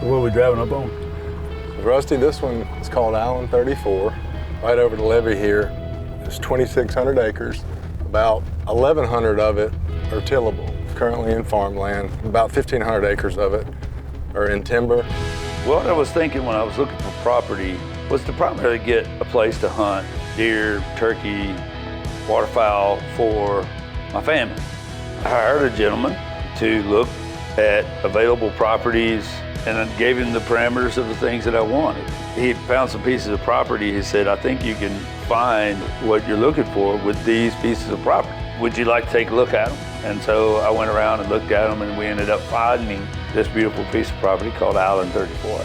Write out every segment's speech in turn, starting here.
What are we driving up on? Rusty, this one is called Island 34, right over the levee here. It's 2,600 acres. About 1,100 of it are tillable, currently in farmland. About 1,500 acres of it are in timber. What I was thinking when I was looking for property was to primarily get a place to hunt deer, turkey, waterfowl for my family. I hired a gentleman to look at available properties and I gave him the parameters of the things that I wanted. He found some pieces of property. He said, I think you can find what you're looking for with these pieces of property. Would you like to take a look at them? And so I went around and looked at them and we ended up finding this beautiful piece of property called Island 34.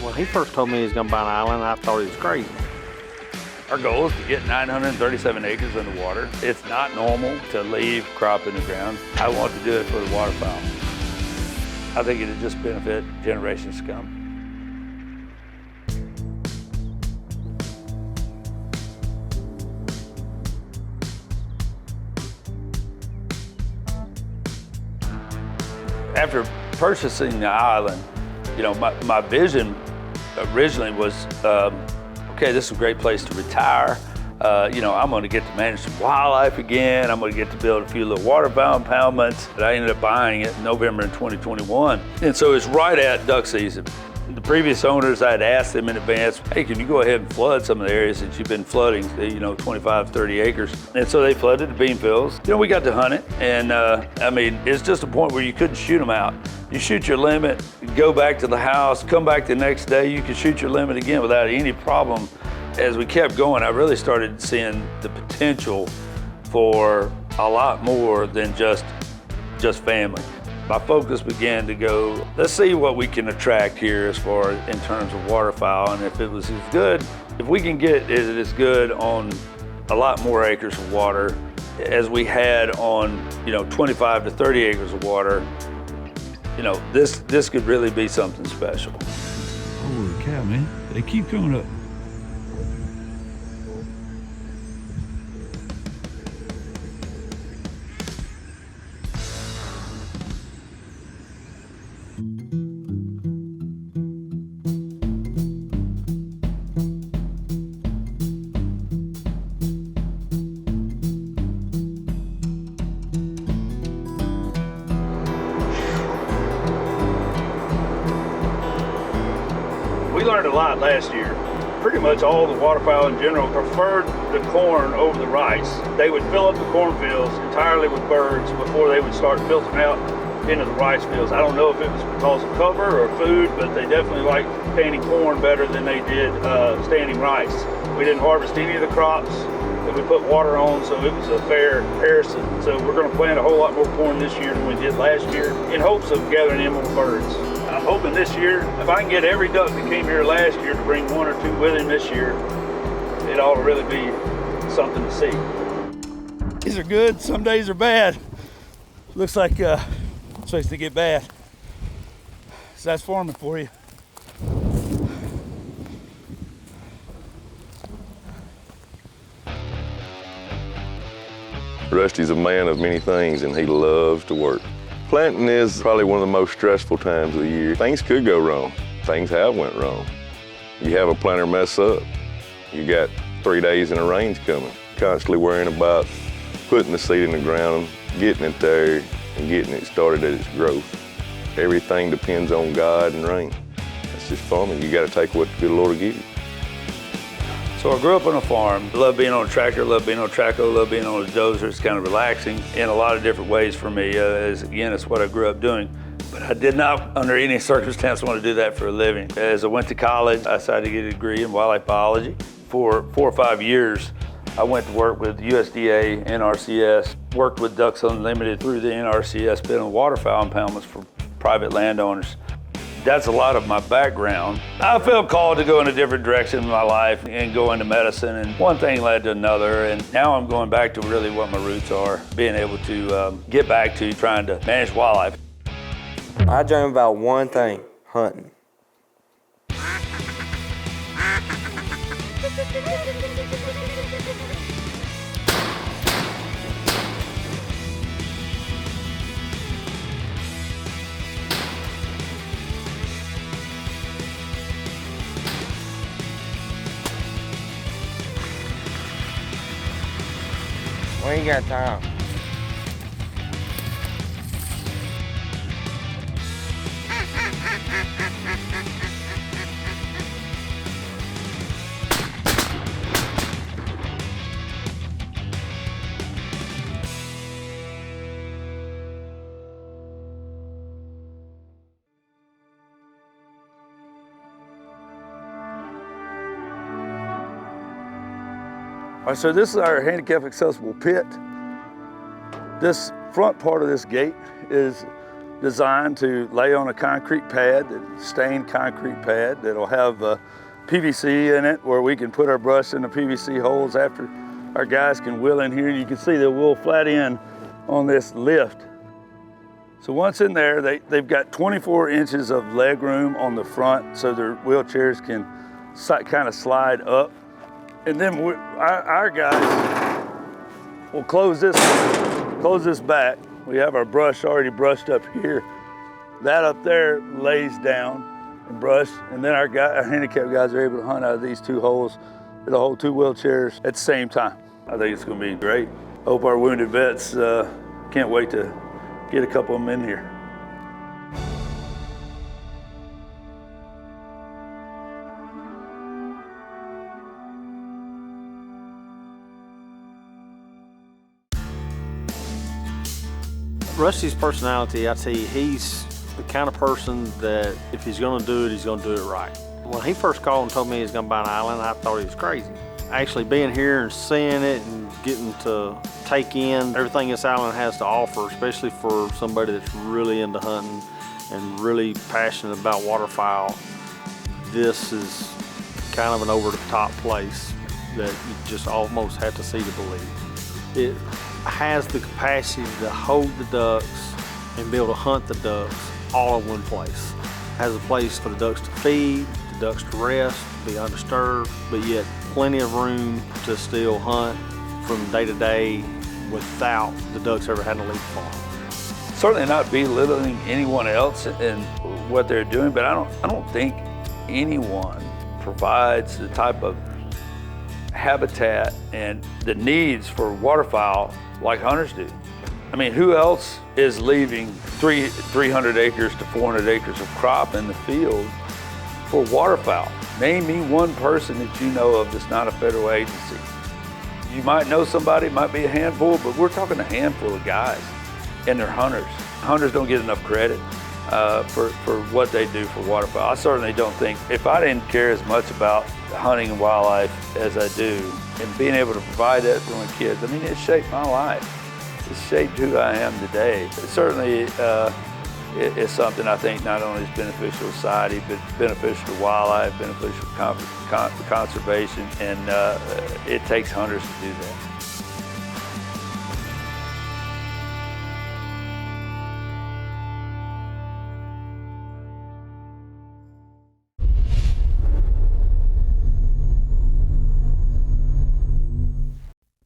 When he first told me he was gonna buy an island, I thought he was crazy. Our goal is to get 937 acres underwater. It's not normal to leave crop in the ground. I want to do it for the waterfowl. I think it'd just benefit generations to come. After purchasing the island, you know, my vision originally was, okay, this is a great place to retire. You know, I'm gonna get to manage some wildlife again. I'm gonna get to build a few little waterfowl impoundments. But I ended up buying it in November in 2021. And so it's right at duck season. The previous owners, I had asked them in advance, hey, can you go ahead and flood some of the areas that you've been flooding, you know, 25, 30 acres. And so they flooded the bean fields. You know, we got to hunt it. And I mean, it's just a point where you couldn't shoot them out. You shoot your limit, go back to the house, come back the next day, you can shoot your limit again without any problem. As we kept going, I really started seeing the potential for a lot more than just family. My focus began to go, let's see what we can attract here as far as in terms of waterfowl, and if it was as good, if we can get it as good on a lot more acres of water as we had on, you know, 25 to 30 acres of water, you know, this could really be something special. Holy cow, man. They keep coming up. We learned a lot last year. Pretty much all the waterfowl in general preferred the corn over the rice. They would fill up the cornfields entirely with birds before they would start filtering out into the rice fields. I don't know if it was because of cover or food, but they definitely liked standing corn better than they did standing rice. We didn't harvest any of the crops that we put water on, so it was a fair comparison. So we're going to plant a whole lot more corn this year than we did last year in hopes of gathering in more birds. I'm hoping this year, if I can get every duck that came here last year to bring one or two with him this year, it ought to really be something to see. Days are good, some days are bad. Looks like it's supposed to get bad. So that's farming for you. Rusty's a man of many things and he loves to work. Planting is probably one of the most stressful times of the year. Things could go wrong. Things have went wrong. You have a planter mess up. You got 3 days and the rain's coming. Constantly worrying about putting the seed in the ground, getting it there, and getting it started at its growth. Everything depends on God and rain. That's just farming. You got to take what the good Lord will give you. So I grew up on a farm. Love being on a tractor, love being on a traco, love being on a dozer. It's kind of relaxing in a lot of different ways for me. Again, it's what I grew up doing. But I did not, under any circumstance, want to do that for a living. As I went to college, I decided to get a degree in wildlife biology. For 4 or 5 years, I went to work with USDA, NRCS, worked with Ducks Unlimited through the NRCS, building waterfowl impoundments for private landowners. That's a lot of my background. I felt called to go in a different direction in my life and go into medicine, and one thing led to another, and now I'm going back to really what my roots are, being able to get back to trying to manage wildlife. I dream about one thing, hunting. When you got time. All right, so this is our handicap accessible pit. This front part of this gate is designed to lay on a concrete pad, stained concrete pad that'll have PVC in it where we can put our brush in the PVC holes after our guys can wheel in here. And you can see they'll wheel flat in on this lift. So once in there, they've got 24 inches of leg room on the front so their wheelchairs can kind of slide up. And then our guys will close this back. We have our brush already brushed up here. That up there lays down and brushed, and then our handicap guys are able to hunt out of these two holes. It'll hold two wheelchairs at the same time. I think it's gonna be great. Hope our wounded vets can't wait to get a couple of them in here. Rusty's personality, I tell you, he's the kind of person that if he's gonna do it, he's gonna do it right. When he first called and told me he was gonna buy an island, I thought he was crazy. Actually being here and seeing it and getting to take in everything this island has to offer, especially for somebody that's really into hunting and really passionate about waterfowl, this is kind of an over-the-top place that you just almost have to see to believe. It has the capacity to hold the ducks and be able to hunt the ducks all in one place. Has a place for the ducks to feed, the ducks to rest, be undisturbed, but yet plenty of room to still hunt from day to day without the ducks ever having to leave the farm. Certainly not belittling anyone else in what they're doing, but I don't think anyone provides the type of habitat and the needs for waterfowl like hunters do. I mean, who else is leaving 300 acres to 400 acres of crop in the field for waterfowl? Name me one person that you know of that's not a federal agency. You might know somebody, it might be a handful, but we're talking a handful of guys, and they're hunters. Hunters don't get enough credit for what they do for waterfowl. I certainly don't think, if I didn't care as much about hunting and wildlife as I do, and being able to provide that for my kids, I mean, it shaped my life. It shaped who I am today. It certainly is something I think not only is beneficial to society, but beneficial to wildlife, beneficial to conservation, and it takes hunters to do that.